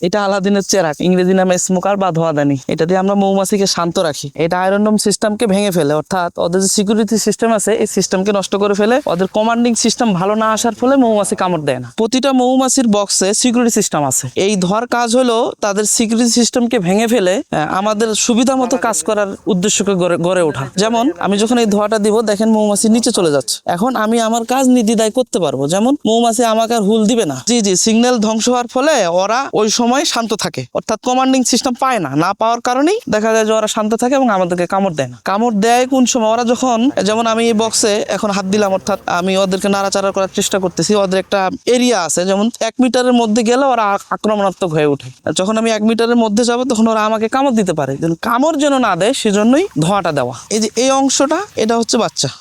এটা আলাদিনের চেরাক, ইংরেজি নামে স্মোকার বা ধোঁয়াদানি। এটা দিয়ে আমরা মৌমাছিকে শান্ত রাখি। এটা আয়রন ডোম সিস্টেমকে ভেঙে ফেলে, অর্থাৎ ওদের যে সিকিউরিটি সিস্টেম আছে এই সিস্টেমকে নষ্ট করে ফেলে। ওদের কমান্ডিং সিস্টেম ভালো না আসার ফলে মৌমাছি কামড় দেয় না। প্রতিটা মৌমাছির বক্সে সিকিউরিটি সিস্টেম আছে। এই ধোয়ার কাজ হলো তাদের সিকিউরিটি সিস্টেমকে ভেঙে ফেলে আমাদের সুবিধা মতো কাজ করার উদ্দেশ্যকে গড়ে ওঠা। যেমন আমি যখন এই ধোঁয়াটা দিব, দেখেন মৌমাছি নিচে চলে যাচ্ছে। এখন আমি আমার কাজ নির্দ্বিধায় করতে পারবো। যেমন মৌমাছি আমাকে আর হুল দিবে না। জি, সিগন্যাল ধ্বংস হওয়ার ফলে ওরা ওই সময় শান্ত থাকে, অর্থাৎ কমান্ডিং সিস্টেম পায় না পাওয়ার কারণেই দেখা যায় যে ওরা শান্ত থাকে এবং আমাদেরকে কামড় দেয় না। কামড় দেয় কোন সময়? ওরা যখন, যেমন আমি এই বক্সে এখন হাত দিলাম, অর্থাৎ আমি ওদেরকে নাড়াচাড়া করার চেষ্টা করতেছি। ওদের একটা এরিয়া আছে, যেমন 1 মিটারের মধ্যে গেলে ওরা আক্রমণাত্মক হয়ে ওঠে। যখন আমি 1 মিটারের মধ্যে যাব তখন ওরা আমাকে কামড় দিতে পারে। কামড় যেন না দেয় সেজন্যই ধোঁয়াটা দেওয়া। এই যে এই অংশটা, এটা হচ্ছে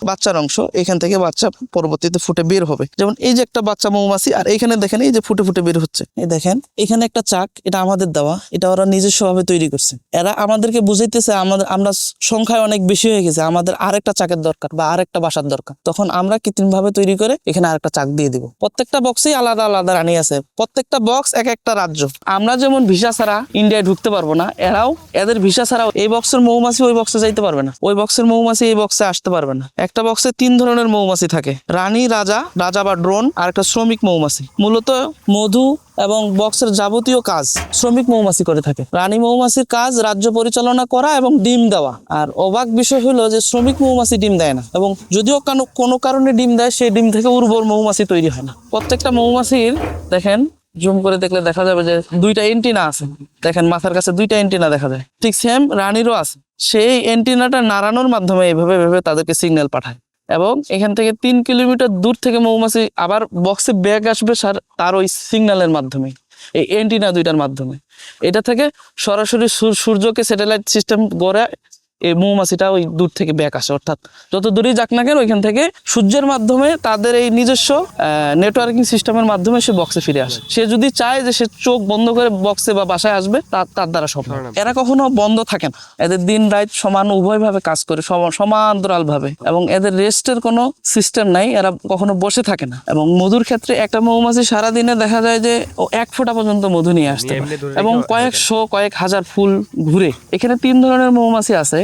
বাচ্চার অংশ। এখান থেকে বাচ্চা পরবর্তীতে ফুটে বের হবে। যেমন এই যে একটা বাচ্চা মৌমাছি, আর এইখানে দেখেন এই যে ফুটে বের হচ্ছে। এই দেখেন এখানে একটা চাক, এটা আমাদের দেওয়া, এটা ওরা নিজস্ব ভাবে তৈরি করছে। এরা আমাদেরকে বুঝাইতেছে আমরা সংখ্যায় অনেক বেশি হয়ে গেছে, আমাদের আরেকটা চাকের দরকার বা আরেকটা বাসার দরকার। তখন আমরা কৃত্রিম ভাবে তৈরি করে এখানে আরেকটা চাক দিয়ে দিব। প্রত্যেকটা বক্সেই আলাদা আলাদা রানী আছে। প্রত্যেকটা বক্স এক একটা রাজ্য। আমরা যেমন ভিসা ছাড়া ইন্ডিয়ায় ঢুকতে পারবো না, এরাও এদের ভিসা ছাড়া এই বক্সের মৌমাছি ওই বক্সে যাইতে পারবে না, ওই বক্সের মৌমাছি এই বক্সে আসতে পারবে না। একটা বক্সে 3 ধরনের মৌমাছি থাকে: রানী, রাজা বা ড্রোন, আর একটা শ্রমিক মৌমাছি। মূলত মধু এবং বক্সের যাবতীয় কাজ শ্রমিক মৌমাছি করে থাকে। রানী মৌমাছির কাজ রাজ্য পরিচালনা করা এবং ডিম দেওয়া। আর অবাক বিষয় হলো যে শ্রমিক মৌমাছি ডিম দেয় না, এবং যদিও কোনো কারণে ডিম দেয়, সেই ডিম থেকে উর্বর মৌমাছি তৈরি হয় না। প্রত্যেকটা মৌমাছির দেখেন, জুম করে দেখলে দেখা যাবে যে 2টা এন্টিনা আছে। দেখেন মাথার কাছে 2টা এন্টিনা দেখা যায়। ঠিক সেম রানীরও আছে। সেই এন্টিনাটা নাড়ানোর মাধ্যমে এইভাবে তাদেরকে সিগন্যাল পাঠায়, এবং এখান থেকে 3 কিলোমিটার দূর থেকে মৌমাছি আবার বক্সে ব্যাগ আসবে তার ওই সিগন্যালের মাধ্যমে, এই এন্টিনা 2টার মাধ্যমে। এটা থেকে সরাসরি সূর্যকে স্যাটেলাইট সিস্টেম গড়ে এই মৌমাছিটা ওই দূর থেকে ব্যাক আসে, অর্থাৎ যত দূরেই যাক না কেন ওইখান থেকে সূর্যের মাধ্যমে তাদের এই নিজস্ব নেটওয়ার্কিং সিস্টেমের মাধ্যমে সে বক্সে ফিরে আসে। সে যদি চায় যে সে চোখ বন্ধ করে বক্সে বা বাসায় আসবে, তার দ্বারা সম্ভব। এরা কখনো বন্ধ থাকে না, এদের দিন রাত সমান উভয়ভাবে কাজ করে, সমান্তরাল ভাবে, এবং এদের রেস্টের কোনো সিস্টেম নাই। এরা কখনো বসে থাকে না। এবং মধুর ক্ষেত্রে একটা মৌমাছি সারাদিনে দেখা যায় যে ও 1 ফোঁটা পর্যন্ত মধু নিয়ে আসতে পারে, এবং কয়েক হাজার ফুল ঘুরে। এখানে 3 ধরনের মৌমাছি আছে,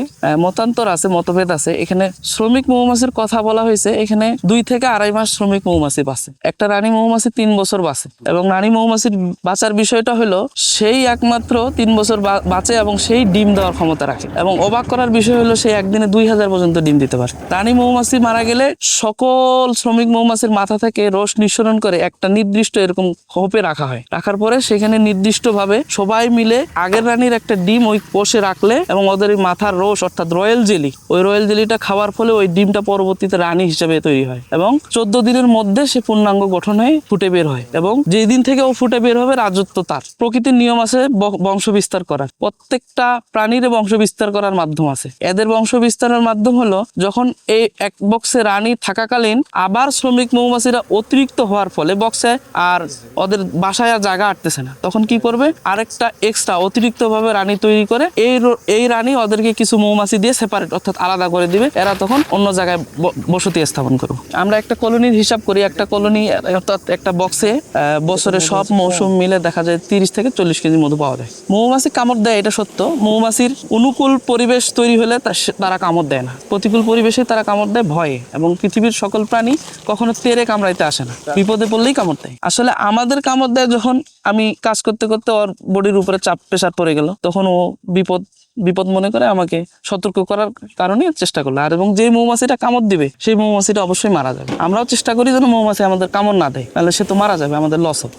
মতান্তর আছে, মতভেদ আছে। এখানে শ্রমিক মৌমাছির কথা বলা হয়েছে, এখানে 2 থেকে 2.5 মাস শ্রমিক মৌমাছি বাঁচে। একটা রানী মৌমাছি 3 বছর বাঁচে, এবং রানী মৌমাছির বাঁচার বিষয়টা হলো সেই একমাত্র 3 বছর বাঁচে এবং সেই ডিম দেওয়ার ক্ষমতা রাখে। এবং অবাক করার বিষয় হলো সেই একদিনে 2000 পর্যন্ত ডিম দিতে পারে। রানী মৌমাছি মারা গেলে সকল শ্রমিক মৌমাছির মাথা থেকে রস নিঃসরণ করে একটা নির্দিষ্ট এরকম খোপে রাখা হয়। রাখার পরে সেখানে নির্দিষ্ট ভাবে সবাই মিলে আগের রানীর একটা ডিম ওই কোষে রাখলে, এবং ওদের মাথার রস অর্থাৎ রয়্যাল জেলি, ওই রয়্যাল জেলিটা খাওয়ার ফলে ওই ডিমটা পরবর্তীতে রানী হিসেবে তৈরি হয়, এবং 14 দিনের মধ্যে সে পূর্ণাঙ্গ গঠন হয়ে ফুটে বের হয়। এবং যেই দিন থেকে ও ফুটে বের হবে রাজত্ব তার। প্রকৃতির নিয়ম আছে বংশ বিস্তার করার, প্রত্যেকটা প্রাণীর বংশ বিস্তার করার মাধ্যম আছে। এদের বংশ বিস্তারের মাধ্যম হলো যখন এই এক বক্সে রানী থাকাকালীন আবার শ্রমিক মৌমাছিরা অতিরিক্ত হওয়ার ফলে বক্সে আর ওদের বাসায় আর জায়গা আটতেছে না, তখন কি করবে? আরেকটা এক্সট্রা অতিরিক্ত ভাবে রানী তৈরি করে এই রানী ওদেরকে কিছু মৌমাছি দিয়ে সেপারেট অর্থাৎ আলাদা করে দিবে। এরা তখন অন্য জায়গায় বসতি স্থাপন করবে। আমরা একটা কলোনির হিসাব করি, একটা কলোনি অর্থাৎ একটা বক্সে বছরে সব মৌসুম মিলে দেখা যায় 30 থেকে 40 কেজি মধু পাওয়া যায়। মৌমাছি কামড় দেয়, এটা সত্য। মৌমাছির অনুকূল পরিবেশ তৈরি হলে তারা কামড় দেয় না, প্রতিকূল পরিবেশে তারা কামড় দেয় ভয়ে। এবং পৃথিবীর সকল প্রাণী কখনো তেরে কামড়াইতে আসে না, বিপদে পড়লেই কামড় দেয়। আসলে আমাদের কামড় দেয় যখন আমি কাজ করতে করতে ওর বডির উপরে চাপ প্রেসার পড়ে গেল, তখন ও বিপদ মনে করে আমাকে সতর্ক করার কারণে চেষ্টা করলো। আর এবং যে মৌমাছিটা কামড় দিবে সেই মৌমাছিটা অবশ্যই মারা যাবে। আমরাও চেষ্টা করি যেন মৌমাছি আমাদের কামড় না দেয়, তাহলে সে তো মারা যাবে, আমাদের লস হবে।